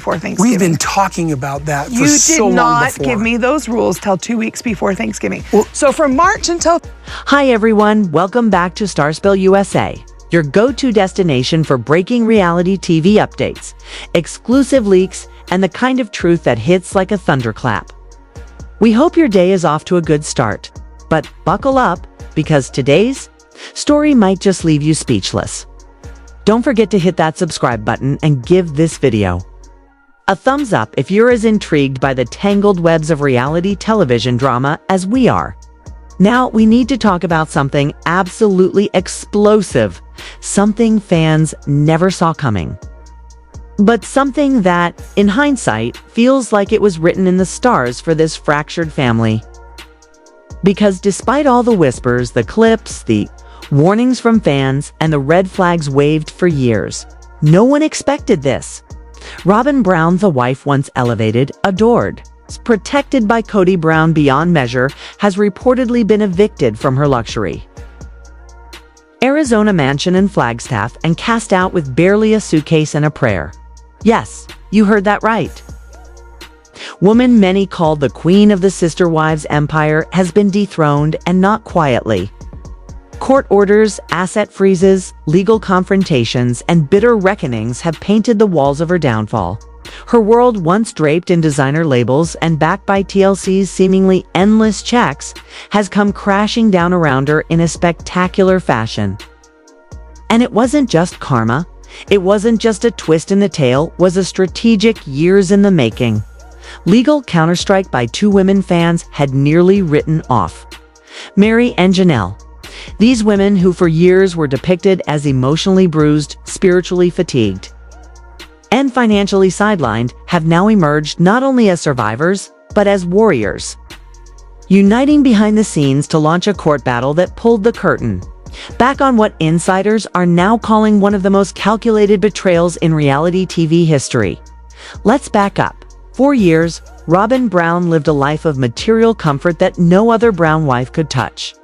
before Thanksgiving. We've been talking about that for so long before. You did not give me those rules till 2 weeks before Thanksgiving. So from March until... Hi everyone, welcome back to Starspill USA, your go-to destination for breaking reality TV updates, exclusive leaks, and the kind of truth that hits like a thunderclap. We hope your day is off to a good start, but buckle up because today's story might just leave you speechless. Don't forget to hit that subscribe button and give this video a thumbs up if you're as intrigued by the tangled webs of reality television drama as we are. Now, we need to talk about something absolutely explosive, something fans never saw coming. But something that, in hindsight, feels like it was written in the stars for this fractured family. Because despite all the whispers, the clips, the warnings from fans, and the red flags waved for years, no one expected this. Robyn Brown, the wife once elevated, adored, protected by Kody Brown beyond measure, has reportedly been evicted from her luxury Arizona mansion in Flagstaff and cast out with barely a suitcase and a prayer. Yes, you heard that right. Woman many called the queen of the sister wives empire has been dethroned, and not quietly. Court orders, asset freezes, legal confrontations, and bitter reckonings have painted the walls of her downfall. Her world, once draped in designer labels and backed by TLC's seemingly endless checks, has come crashing down around her in a spectacular fashion. And it wasn't just karma. It wasn't just a twist in the tale, was a strategic years in the making. Legal counterstrike by two women fans had nearly written off. Meri and Janelle. These women who for years were depicted as emotionally bruised, spiritually fatigued, and financially sidelined have now emerged not only as survivors, but as warriors, uniting behind the scenes to launch a court battle that pulled the curtain back on what insiders are now calling one of the most calculated betrayals in reality TV history. Let's back up. For years, Robyn Brown lived a life of material comfort that no other Brown wife could touch.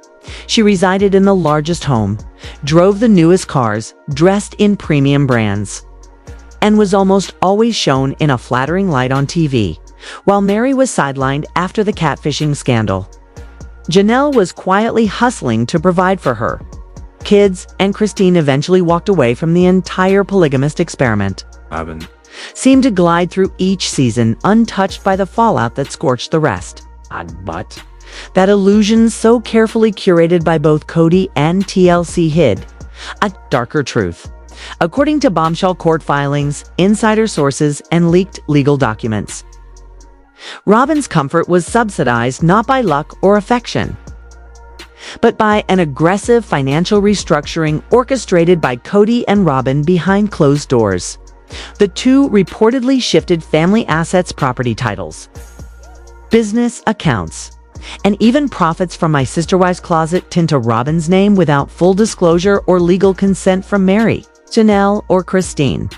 She resided in the largest home, drove the newest cars, dressed in premium brands, and was almost always shown in a flattering light on TV, while Meri was sidelined after the catfishing scandal. Janelle was quietly hustling to provide for her kids, and Christine eventually walked away from the entire polygamist experiment. Robyn Seemed to glide through each season untouched by the fallout that scorched the rest. But that illusion so carefully curated by both Cody and TLC hid a darker truth. According to Bombshell court filings, insider sources, and leaked legal documents, Robyn's comfort was subsidized not by luck or affection, but by an aggressive financial restructuring orchestrated by Cody and Robyn behind closed doors. The two reportedly shifted family assets, property titles, business accounts, and even profits from my sister wife's closet into Robyn's name without full disclosure or legal consent from Meri, Janelle, or Christine.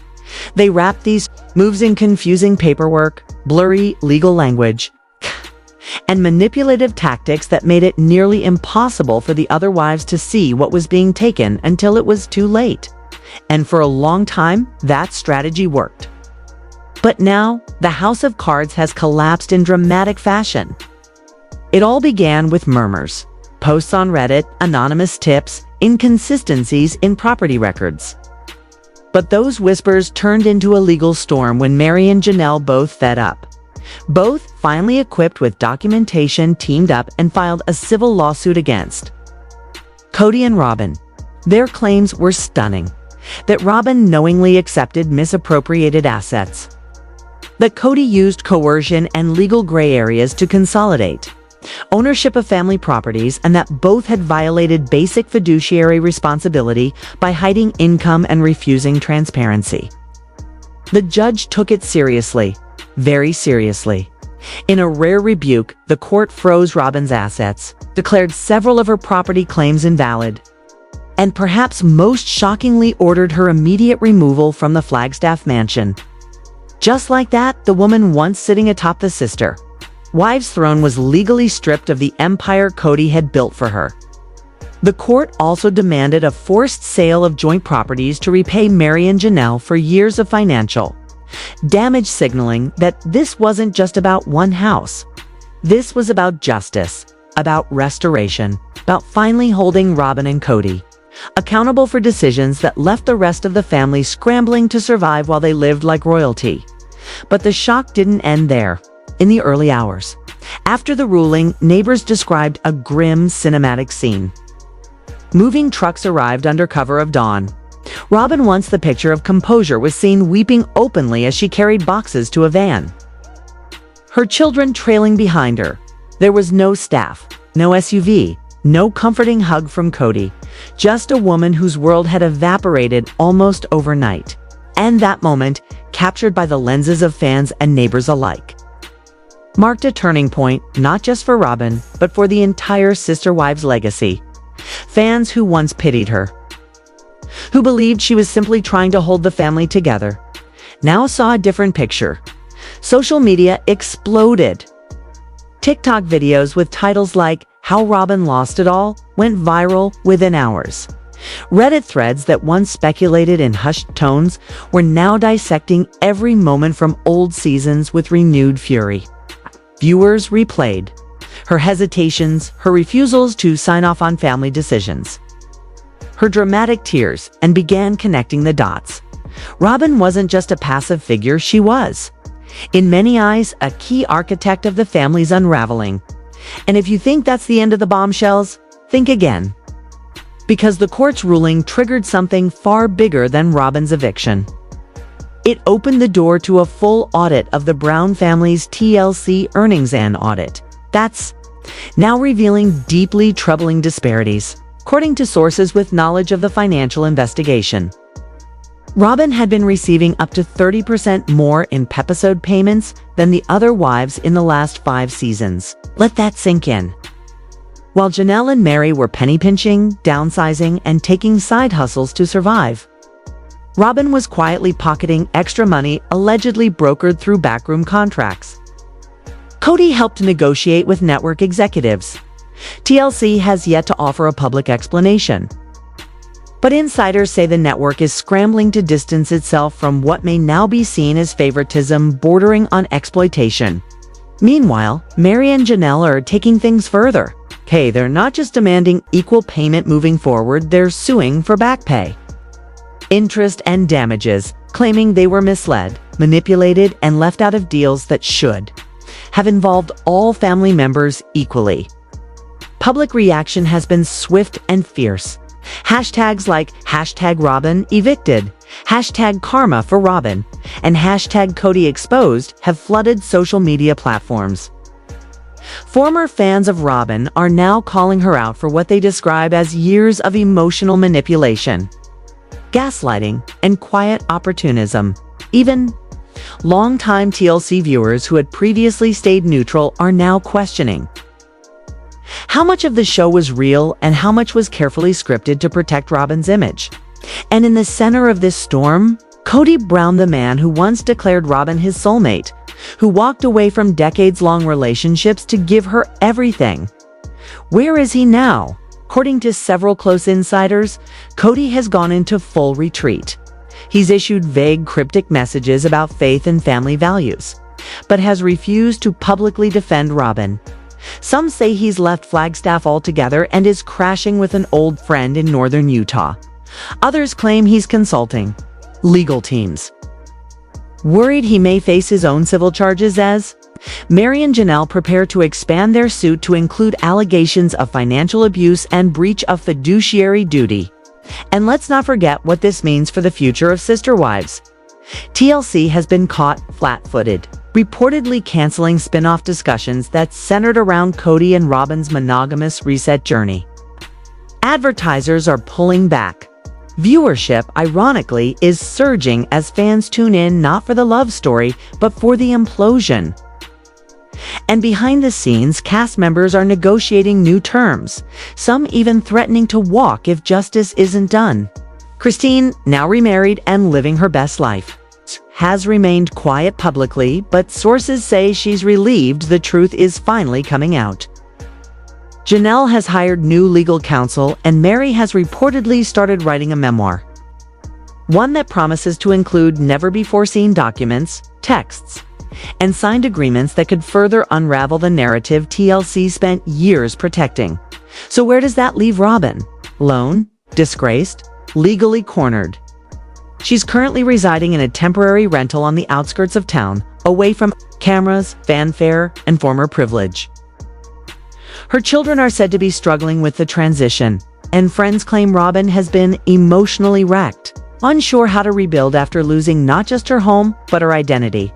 They wrapped these moves in confusing paperwork, blurry legal language, and manipulative tactics that made it nearly impossible for the other wives to see what was being taken until it was too late. And for a long time, that strategy worked. But now, the house of cards has collapsed in dramatic fashion. It all began with murmurs, posts on Reddit, anonymous tips, inconsistencies in property records. But those whispers turned into a legal storm when Meri and Janelle both fed up. Both, finally equipped with documentation, teamed up and filed a civil lawsuit against Cody and Robyn. Their claims were stunning. That Robyn knowingly accepted misappropriated assets, that Cody used coercion and legal gray areas to consolidate ownership of family properties, and that both had violated basic fiduciary responsibility by hiding income and refusing transparency. The judge took it seriously, very seriously. In a rare rebuke, the court froze Robyn's assets, declared several of her property claims invalid, and perhaps most shockingly ordered her immediate removal from the Flagstaff mansion. Just like that, the woman once sitting atop the sister wives' throne was legally stripped of the empire Cody had built for her. The court also demanded a forced sale of joint properties to repay Meri and Janelle for years of financial damage signaling that this wasn't just about one house. This was about justice, about restoration, about finally holding Robyn and Cody accountable for decisions that left the rest of the family scrambling to survive while they lived like royalty. But the shock didn't end there. In the early hours, after the ruling, neighbors described a grim cinematic scene. Moving trucks arrived under cover of dawn. Robyn, once the picture of composure, was seen weeping openly as she carried boxes to a van, her children trailing behind her. There was no staff, no SUV, no comforting hug from Cody, just a woman whose world had evaporated almost overnight. And that moment, captured by the lenses of fans and neighbors alike, marked a turning point not just for Robyn, but for the entire Sister Wives legacy. Fans who once pitied her, who believed she was simply trying to hold the family together, now saw a different picture. Social media exploded. TikTok videos with titles like "How Robyn Lost It All" went viral within hours. Reddit threads that once speculated in hushed tones were now dissecting every moment from old seasons with renewed fury. Viewers replayed her hesitations, her refusals to sign off on family decisions, her dramatic tears, and began connecting the dots. Robyn wasn't just a passive figure, she was, in many eyes, a key architect of the family's unraveling. And if you think that's the end of the bombshells, think again. Because the court's ruling triggered something far bigger than Robyn's eviction. It opened the door to a full audit of the Brown family's TLC earnings and audit. That's now revealing deeply troubling disparities, according to sources with knowledge of the financial investigation. Robyn had been receiving up to 30% more in episode payments than the other wives in the last 5 seasons. Let that sink in. While Janelle and Meri were penny pinching, downsizing, and taking side hustles to survive, Robyn was quietly pocketing extra money allegedly brokered through backroom contracts. Cody helped negotiate with network executives. TLC has yet to offer a public explanation. But insiders say the network is scrambling to distance itself from what may now be seen as favoritism bordering on exploitation. Meanwhile, Meri and Janelle are taking things further. They're not just demanding equal payment moving forward, they're suing for back pay, interest, and damages, claiming they were misled, manipulated, and left out of deals that should have involved all family members equally. Public reaction has been swift and fierce. Hashtags like #Robyn Evicted, #Karma for Robyn, and #Cody Exposed have flooded social media platforms. Former fans of Robyn are now calling her out for what they describe as years of emotional manipulation, gaslighting, and quiet opportunism. Even longtime TLC viewers who had previously stayed neutral are now questioning how much of the show was real and how much was carefully scripted to protect Robyn's image. And in the center of this storm, Kody Brown, the man who once declared Robyn his soulmate, who walked away from decades-long relationships to give her everything. Where is he now? According to several close insiders, Cody has gone into full retreat. He's issued vague, cryptic messages about faith and family values, but has refused to publicly defend Robyn. Some say he's left Flagstaff altogether and is crashing with an old friend in northern Utah. Others claim he's consulting legal teams, worried he may face his own civil charges as Meri and Janelle prepare to expand their suit to include allegations of financial abuse and breach of fiduciary duty. And let's not forget what this means for the future of Sister Wives. TLC has been caught flat-footed, reportedly canceling spin-off discussions that centered around Cody and Robyn's monogamous reset journey. Advertisers are pulling back. Viewership, ironically, is surging as fans tune in not for the love story, but for the implosion. And behind the scenes, cast members are negotiating new terms, some even threatening to walk if justice isn't done. Christine, now remarried and living her best life, has remained quiet publicly, but sources say she's relieved the truth is finally coming out. Janelle has hired new legal counsel, and Meri has reportedly started writing a memoir. one that promises to include never-before-seen documents, texts, and signed agreements that could further unravel the narrative TLC spent years protecting. So where does that leave Robyn? Lone, disgraced, legally cornered. She's currently residing in a temporary rental on the outskirts of town, away from cameras, fanfare, and former privilege. Her children are said to be struggling with the transition, and friends claim Robyn has been emotionally wrecked, unsure how to rebuild after losing not just her home, but her identity.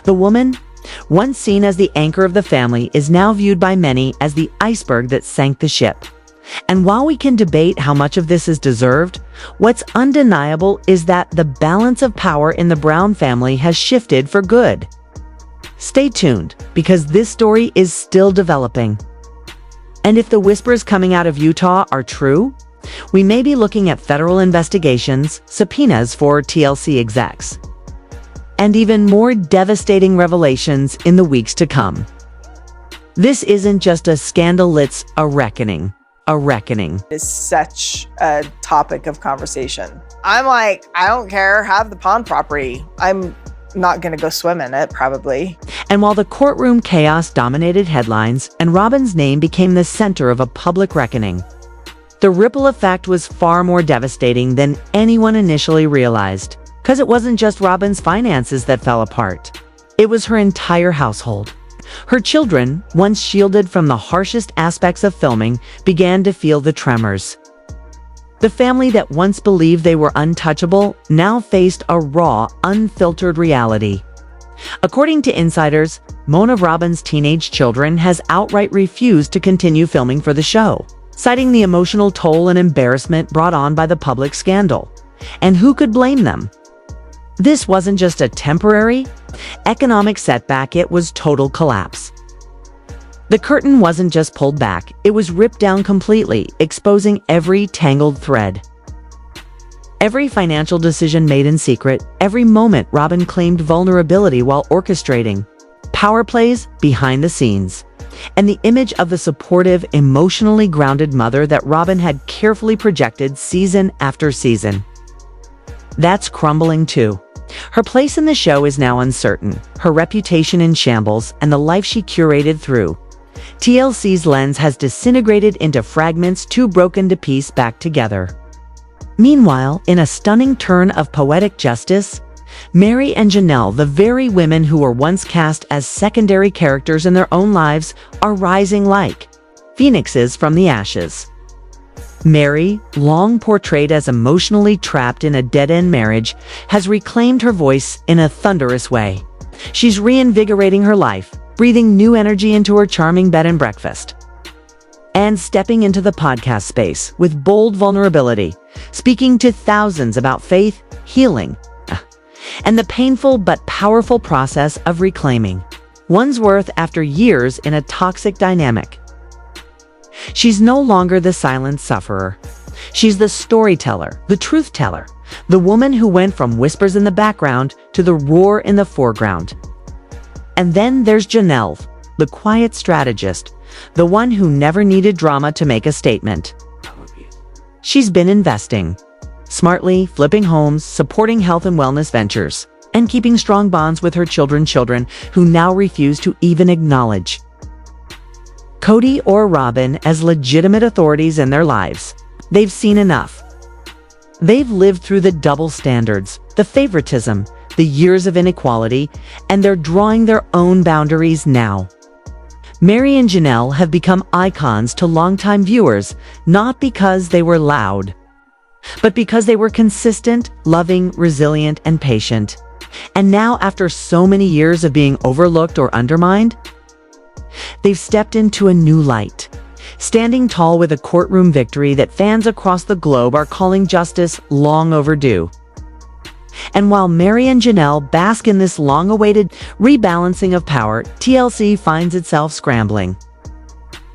The woman, once seen as the anchor of the family, is now viewed by many as the iceberg that sank the ship. And while we can debate how much of this is deserved, what's undeniable is that the balance of power in the Brown family has shifted for good. Stay tuned, because this story is still developing. And if the whispers coming out of Utah are true, we may be looking at federal investigations, subpoenas for TLC execs, and even more devastating revelations in the weeks to come. This isn't just a scandal, it's a reckoning. A reckoning. Is such a topic of conversation. I'm like, I don't care, have the pond property. I'm not gonna go swim in it, probably. And while the courtroom chaos dominated headlines and Robyn's name became the center of a public reckoning, the ripple effect was far more devastating than anyone initially realized. Because it wasn't just Robyn's finances that fell apart. It was her entire household. Her children, once shielded from the harshest aspects of filming, began to feel the tremors. The family that once believed they were untouchable now faced a raw, unfiltered reality. According to insiders, one of Robyn's teenage children has outright refused to continue filming for the show, citing the emotional toll and embarrassment brought on by the public scandal. And who could blame them? This wasn't just a temporary economic setback, it was total collapse. The curtain wasn't just pulled back, it was ripped down completely, exposing every tangled thread. Every financial decision made in secret, every moment Robyn claimed vulnerability while orchestrating power plays behind the scenes, and the image of the supportive, emotionally grounded mother that Robyn had carefully projected season after season. That's crumbling too. Her place in the show is now uncertain, her reputation in shambles, and the life she curated through TLC's lens has disintegrated into fragments too broken to piece back together. Meanwhile, in a stunning turn of poetic justice, Meri and Janelle, the very women who were once cast as secondary characters in their own lives, are rising like phoenixes from the ashes. Meri, long portrayed as emotionally trapped in a dead-end marriage, has reclaimed her voice in a thunderous way. She's reinvigorating her life, breathing new energy into her charming bed and breakfast, and stepping into the podcast space with bold vulnerability, speaking to thousands about faith, healing, and the painful but powerful process of reclaiming one's worth after years in a toxic dynamic. She's no longer the silent sufferer. She's the storyteller, the truth teller, the woman who went from whispers in the background to the roar in the foreground. And then there's Janelle, the quiet strategist, the one who never needed drama to make a statement. She's been investing smartly, flipping homes, supporting health and wellness ventures, and keeping strong bonds with her children who now refuse to even acknowledge Cody or Robyn as legitimate authorities in their lives. They've seen enough. They've lived through the double standards, the favoritism, the years of inequality, and they're drawing their own boundaries now. Meri and Janelle have become icons to longtime viewers, not because they were loud, but because they were consistent, loving, resilient, and patient. And now, after so many years of being overlooked or undermined, they've stepped into a new light, standing tall with a courtroom victory that fans across the globe are calling justice long overdue. And while Meri and Janelle bask in this long-awaited rebalancing of power, TLC finds itself scrambling.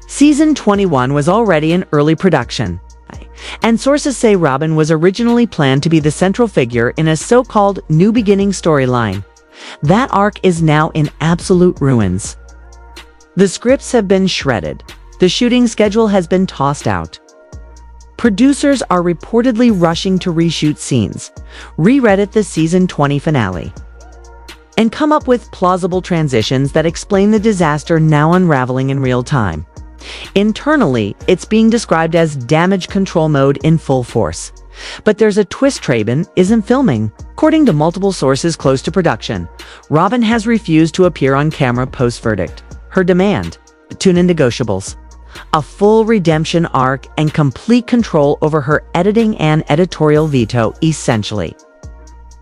Season 21 was already in early production, and sources say Robyn was originally planned to be the central figure in a so-called New Beginning storyline. That arc is now in absolute ruins. The scripts have been shredded. The shooting schedule has been tossed out. producers are reportedly rushing to reshoot scenes, re-edit the season 20 finale, and come up with plausible transitions that explain the disaster now unraveling in real time. Internally, it's being described as damage control mode in full force. But there's a twist. Robyn isn't filming. According to multiple sources close to production, Robyn has refused to appear on camera post-verdict. Her demand: two negotiables, a full redemption arc, and complete control over her editing and editorial veto, essentially.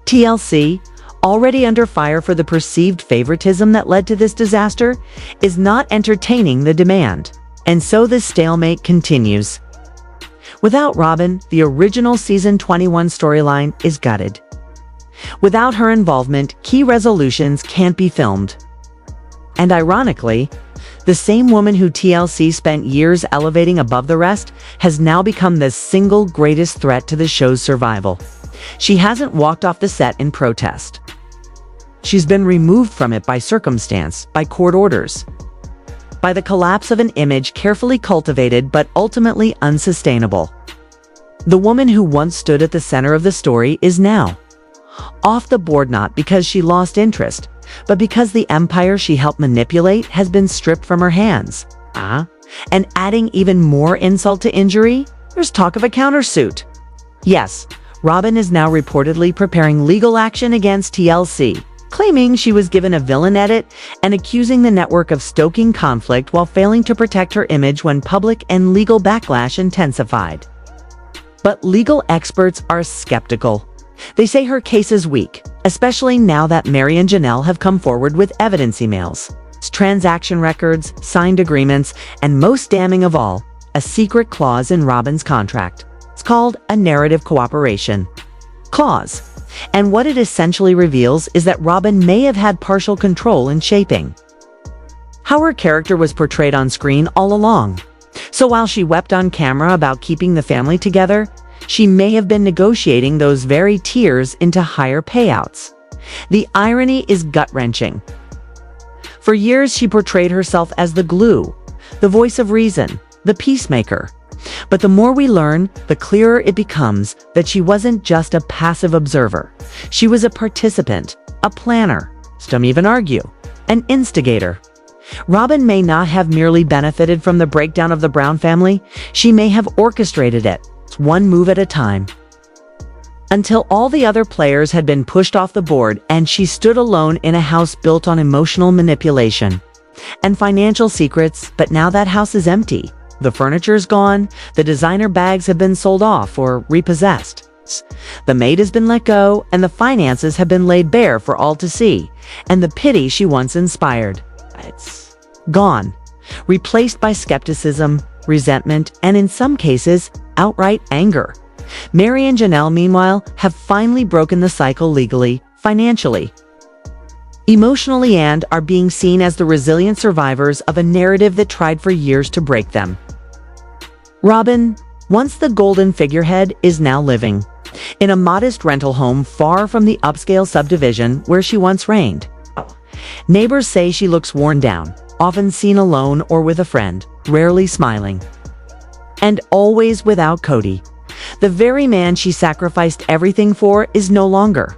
TLC, already under fire for the perceived favoritism that led to this disaster, is not entertaining the demand. And so this stalemate continues. Without Robyn, the original season 21 storyline is gutted. Without her involvement, key resolutions can't be filmed. And ironically, the same woman who TLC spent years elevating above the rest has now become the single greatest threat to the show's survival. She hasn't walked off the set in protest. She's been removed from it by circumstance, by court orders, by the collapse of an image carefully cultivated but ultimately unsustainable. The woman who once stood at the center of the story is now off the board, not because she lost interest, but because the empire she helped manipulate has been stripped from her hands. And adding even more insult to injury, there's talk of a countersuit. Yes, Robyn is now reportedly preparing legal action against TLC, claiming she was given a villain edit and accusing the network of stoking conflict while failing to protect her image when public and legal backlash intensified. But legal experts are skeptical. They say her case is weak, especially now that Meri and Janelle have come forward with evidence: emails, transaction records, signed agreements, and most damning of all, a secret clause in Robyn's contract. It's called a narrative cooperation clause. And what it essentially reveals is that Robyn may have had partial control in shaping how her character was portrayed on screen all along. So while she wept on camera about keeping the family together, she may have been negotiating those very tears into higher payouts. The irony is gut-wrenching. For years, she portrayed herself as the glue, the voice of reason, the peacemaker. But the more we learn, the clearer it becomes that she wasn't just a passive observer. She was a participant, a planner, some even argue, an instigator. Robyn may not have merely benefited from the breakdown of the Brown family, she may have orchestrated it, one move at a time, until all the other players had been pushed off the board and she stood alone in a house built on emotional manipulation and financial secrets. But now that house is empty. The furniture's gone, the designer bags have been sold off or repossessed. The maid has been let go, and the finances have been laid bare for all to see, and the pity she once inspired, it's gone, replaced by skepticism, resentment, and in some cases, outright anger. Meri and Janelle, meanwhile, have finally broken the cycle legally, financially, emotionally, and are being seen as the resilient survivors of a narrative that tried for years to break them. Robyn, once the golden figurehead, is now living in a modest rental home far from the upscale subdivision where she once reigned. Neighbors say she looks worn down, often seen alone or with a friend, rarely smiling. And always without Cody. The very man she sacrificed everything for is no longer.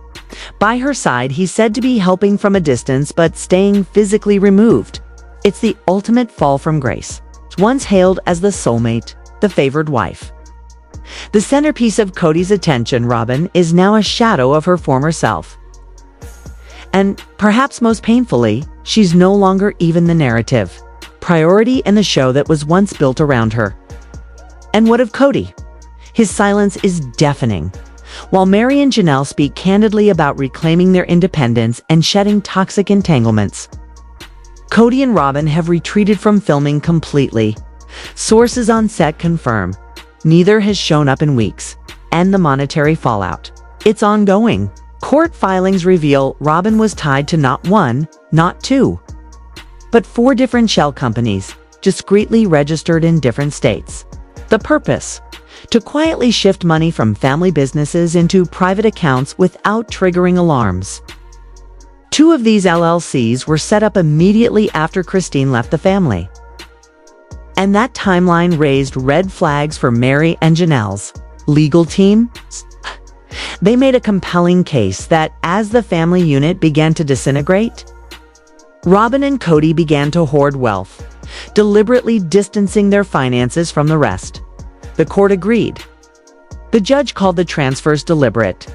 By her side, he's said to be helping from a distance but staying physically removed. It's the ultimate fall from grace. Once hailed as the soulmate, the favored wife, the centerpiece of Cody's attention, Robyn is now a shadow of her former self. And perhaps most painfully, she's no longer even the narrative priority in the show that was once built around her. And what of Cody? His silence is deafening. While Meri and Janelle speak candidly about reclaiming their independence and shedding toxic entanglements, Cody and Robyn have retreated from filming completely. Sources on set confirm neither has shown up in weeks, and the monetary fallout, it's ongoing. Court filings reveal Robyn was tied to not one, not two, but 4 different shell companies, discreetly registered in different states. The purpose? To quietly shift money from family businesses into private accounts without triggering alarms. 2 of these LLCs were set up immediately after Christine left the family. And that timeline raised red flags for Meri and Janelle's legal team. They made a compelling case that as the family unit began to disintegrate, Robyn and Cody began to hoard wealth, deliberately distancing their finances from the rest. The court agreed. The judge called the transfers deliberate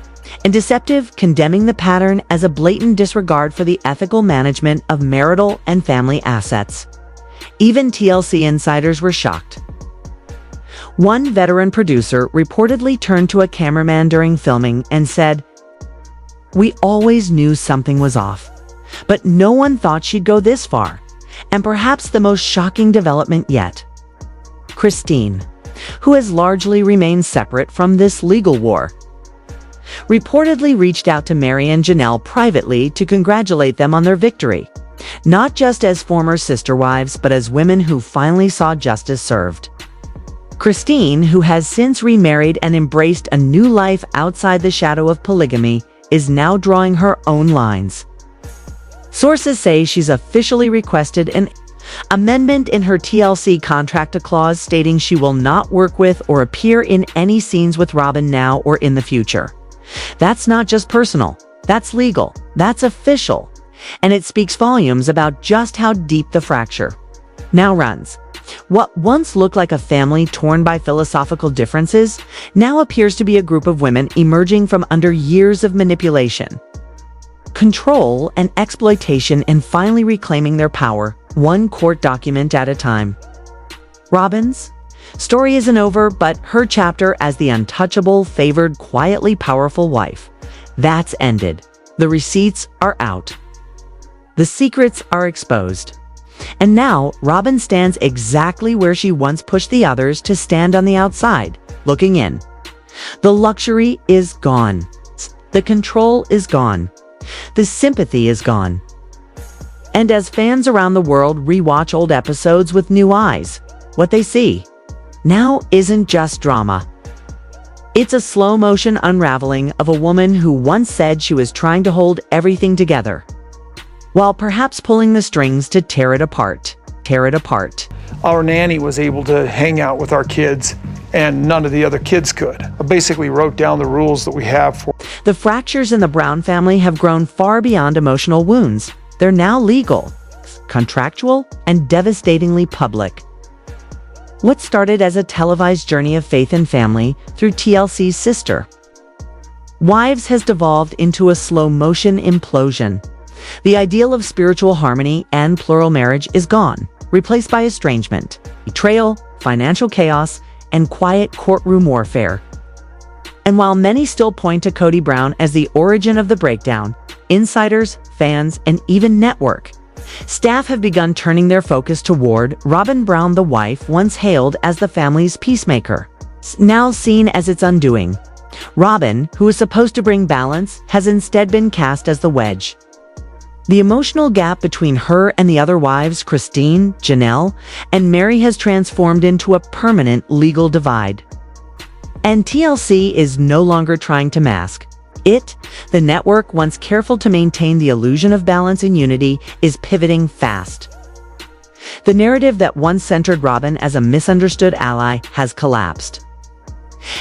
and deceptive, condemning the pattern as a blatant disregard for the ethical management of marital and family assets. Even TLC insiders were shocked. One veteran producer reportedly turned to a cameraman during filming and said, "We always knew something was off, but no one thought she'd go this far." And perhaps the most shocking development yet, Christine, who has largely remained separate from this legal war, reportedly reached out to Meri and Janelle privately to congratulate them on their victory, not just as former sister wives, but as women who finally saw justice served. Christine, who has since remarried and embraced a new life outside the shadow of polygamy, is now drawing her own lines. Sources say she's officially requested an amendment in her TLC contract, a clause stating she will not work with or appear in any scenes with Robyn now or in the future. That's not just personal, that's legal, that's official, and it speaks volumes about just how deep the fracture now runs. What once looked like a family torn by philosophical differences now appears to be a group of women emerging from under years of manipulation, control, and exploitation, and finally reclaiming their power, one court document at a time. Robyn's story isn't over, but her chapter as the untouchable, favored, quietly powerful wife, that's ended. The receipts are out. The secrets are exposed. And now, Robyn stands exactly where she once pushed the others to stand on the outside, looking in. The luxury is gone. The control is gone. The sympathy is gone. And as fans around the world rewatch old episodes with new eyes, what they see now isn't just drama. It's a slow-motion unraveling of a woman who once said she was trying to hold everything together, while perhaps pulling the strings to tear it apart. Our nanny was able to hang out with our kids, and none of the other kids could. I basically wrote down the rules that we have for. The fractures in the Brown family have grown far beyond emotional wounds. They're now legal, contractual, and devastatingly public. What started as a televised journey of faith and family through TLC's Sister Wives has devolved into a slow-motion implosion. The ideal of spiritual harmony and plural marriage is gone, replaced by estrangement, betrayal, financial chaos, and quiet courtroom warfare. And while many still point to Kody Brown as the origin of the breakdown, insiders, fans, and even network staff have begun turning their focus toward Robyn Brown, the wife once hailed as the family's peacemaker, now seen as its undoing. Robyn, who is supposed to bring balance, has instead been cast as the wedge. The emotional gap between her and the other wives, Christine, Janelle, and Meri, has transformed into a permanent legal divide. And TLC is no longer trying to mask it. The network, once careful to maintain the illusion of balance and unity, is pivoting fast. The narrative that once centered Robyn as a misunderstood ally has collapsed,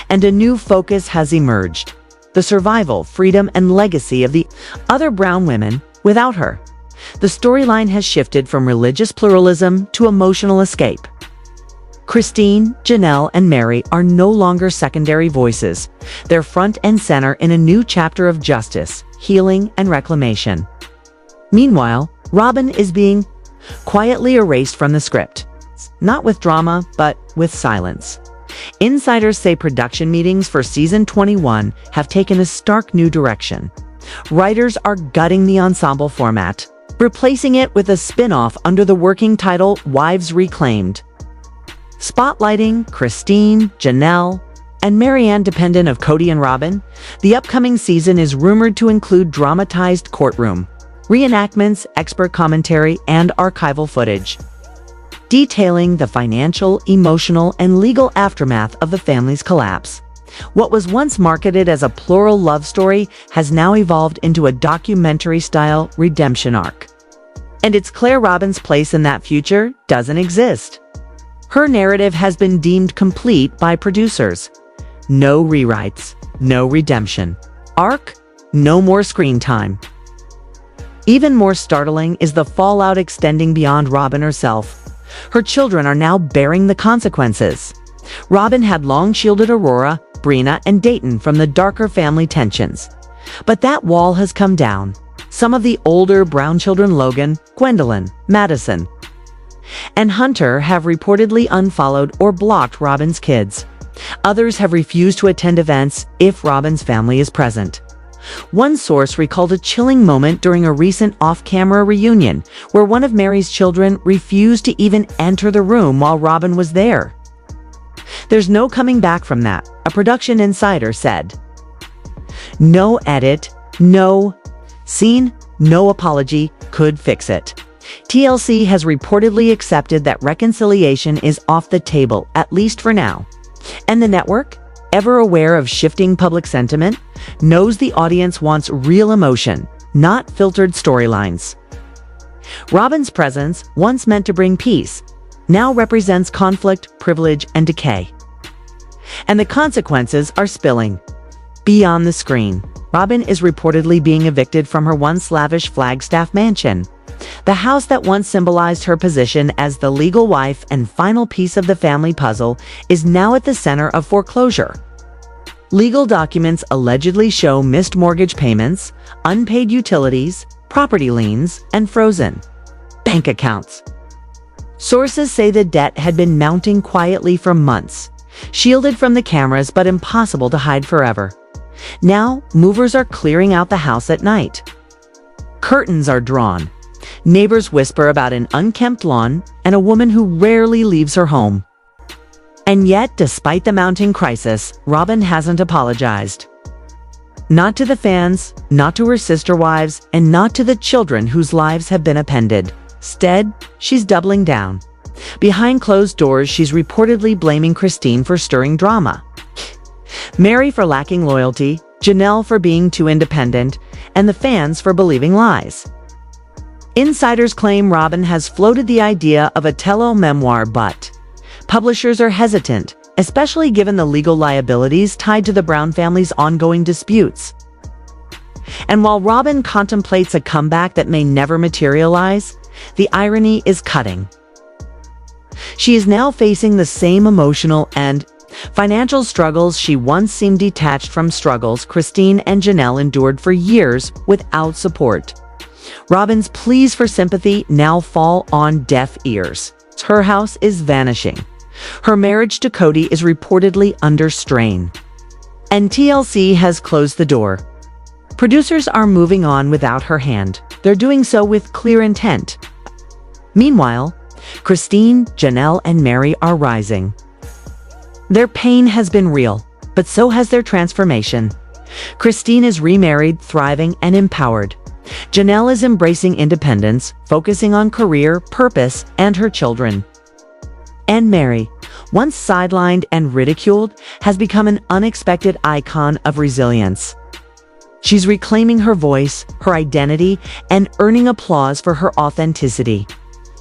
and a new focus has emerged: the survival, freedom, and legacy of the other Brown women without her. The storyline has shifted from religious pluralism to emotional escape. Christine, Janelle, and Meri are no longer secondary voices. They're front and center in a new chapter of justice, healing, and reclamation. Meanwhile, Robyn is being quietly erased from the script. Not with drama, but with silence. Insiders say production meetings for season 21 have taken a stark new direction. Writers are gutting the ensemble format, replacing it with a spin-off under the working title Wives Reclaimed, spotlighting Christine, Janelle, and Meri. Independent of Cody and Robyn, the upcoming season is rumored to include dramatized courtroom reenactments, expert commentary, and archival footage, detailing the financial, emotional, and legal aftermath of the family's collapse. What was once marketed as a plural love story has now evolved into a documentary-style redemption arc. And it's clear Robyn's place in that future doesn't exist. Her narrative has been deemed complete by producers. No rewrites, no redemption. Arc, no more screen time. Even more startling is the fallout extending beyond Robyn herself. Her children are now bearing the consequences. Robyn had long shielded Aurora, Brina, and Dayton from the darker family tensions. But that wall has come down. Some of the older Brown children, Logan, Gwendolyn, Madison, and Hunter, have reportedly unfollowed or blocked Robyn's kids. Others have refused to attend events if Robyn's family is present. One source recalled a chilling moment during a recent off-camera reunion where one of Meri's children refused to even enter the room while Robyn was there. There's no coming back from that, a production insider said. No edit, no scene, no apology could fix it. TLC has reportedly accepted that reconciliation is off the table, at least for now. And the network, ever aware of shifting public sentiment, knows the audience wants real emotion, not filtered storylines. Robyn's presence, once meant to bring peace, now represents conflict, privilege, and decay. And the consequences are spilling beyond the screen. Robyn is reportedly being evicted from her once lavish Flagstaff mansion. The house that once symbolized her position as the legal wife and final piece of the family puzzle is now at the center of foreclosure. Legal documents allegedly show missed mortgage payments, unpaid utilities, property liens, and frozen bank accounts. Sources say the debt had been mounting quietly for months, shielded from the cameras but impossible to hide forever. Now, movers are clearing out the house at night. Curtains are drawn. Neighbors whisper about an unkempt lawn and a woman who rarely leaves her home. And yet, despite the mounting crisis, Robyn hasn't apologized. Not to the fans, not to her sister wives, and not to the children whose lives have been upended. Instead, she's doubling down. Behind closed doors, she's reportedly blaming Christine for stirring drama, Meri for lacking loyalty, Janelle for being too independent, and the fans for believing lies. Insiders claim Robyn has floated the idea of a tele-memoir, but publishers are hesitant, especially given the legal liabilities tied to the Brown family's ongoing disputes. And while Robyn contemplates a comeback that may never materialize, the irony is cutting. She is now facing the same emotional and financial struggles she once seemed detached from, struggles Christine and Janelle endured for years without support. Robyn's pleas for sympathy now fall on deaf ears. Her house is vanishing. Her marriage to Cody is reportedly under strain. And TLC has closed the door. Producers are moving on without her hand. They're doing so with clear intent. Meanwhile, Christine, Janelle, and Meri are rising. Their pain has been real, but so has their transformation. Christine is remarried, thriving, and empowered. Janelle is embracing independence, focusing on career, purpose, and her children. And Meri, once sidelined and ridiculed, has become an unexpected icon of resilience. She's reclaiming her voice, her identity, and earning applause for her authenticity.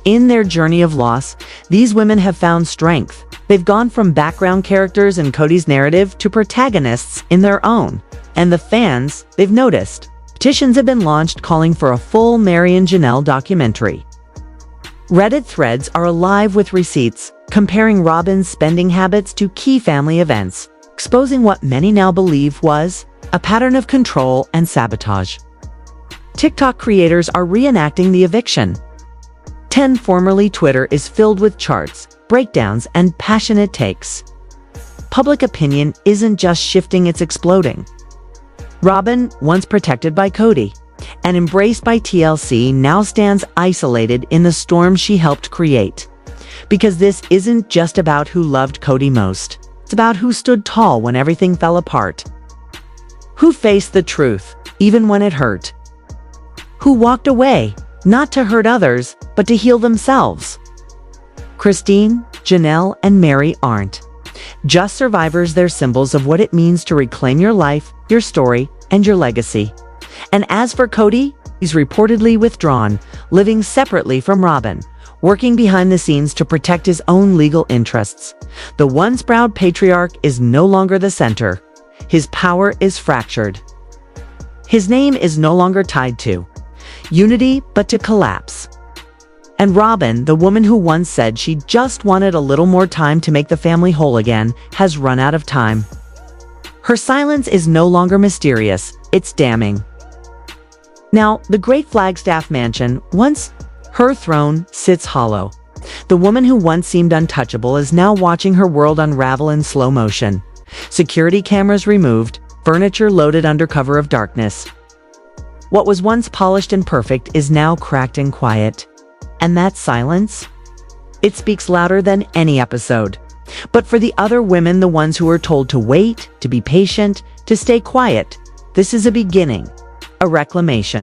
In their journey of loss, these women have found strength. They've gone from background characters in Cody's narrative to protagonists in their own. And the fans, they've noticed. Petitions have been launched calling for a full Meri and Janelle documentary. Reddit threads are alive with receipts, comparing Robyn's spending habits to key family events, exposing what many now believe was a pattern of control and sabotage. TikTok creators are reenacting the eviction. 10 formerly Twitter is filled with charts, breakdowns, and passionate takes. Public opinion isn't just shifting, it's exploding. Robyn, once protected by Cody and embraced by TLC, now stands isolated in the storm she helped create. Because this isn't just about who loved Cody most. It's about who stood tall when everything fell apart. Who faced the truth, even when it hurt. Who walked away, not to hurt others, but to heal themselves. Christine, Janelle, and Meri aren't just survivors, they're symbols of what it means to reclaim your life, your story, and your legacy. And as for Cody, he's reportedly withdrawn, living separately from Robyn, working behind the scenes to protect his own legal interests. The once proud patriarch is no longer the center. His power is fractured. His name is no longer tied to unity, but to collapse. And Robyn, the woman who once said she just wanted a little more time to make the family whole again, has run out of time. Her silence is no longer mysterious, it's damning. Now, the Great Flagstaff Mansion, once her throne, sits hollow. The woman who once seemed untouchable is now watching her world unravel in slow motion. Security cameras removed, furniture loaded under cover of darkness. What was once polished and perfect is now cracked and quiet. And that silence? It speaks louder than any episode. But for the other women, the ones who are told to wait, to be patient, to stay quiet, this is a beginning, a reclamation.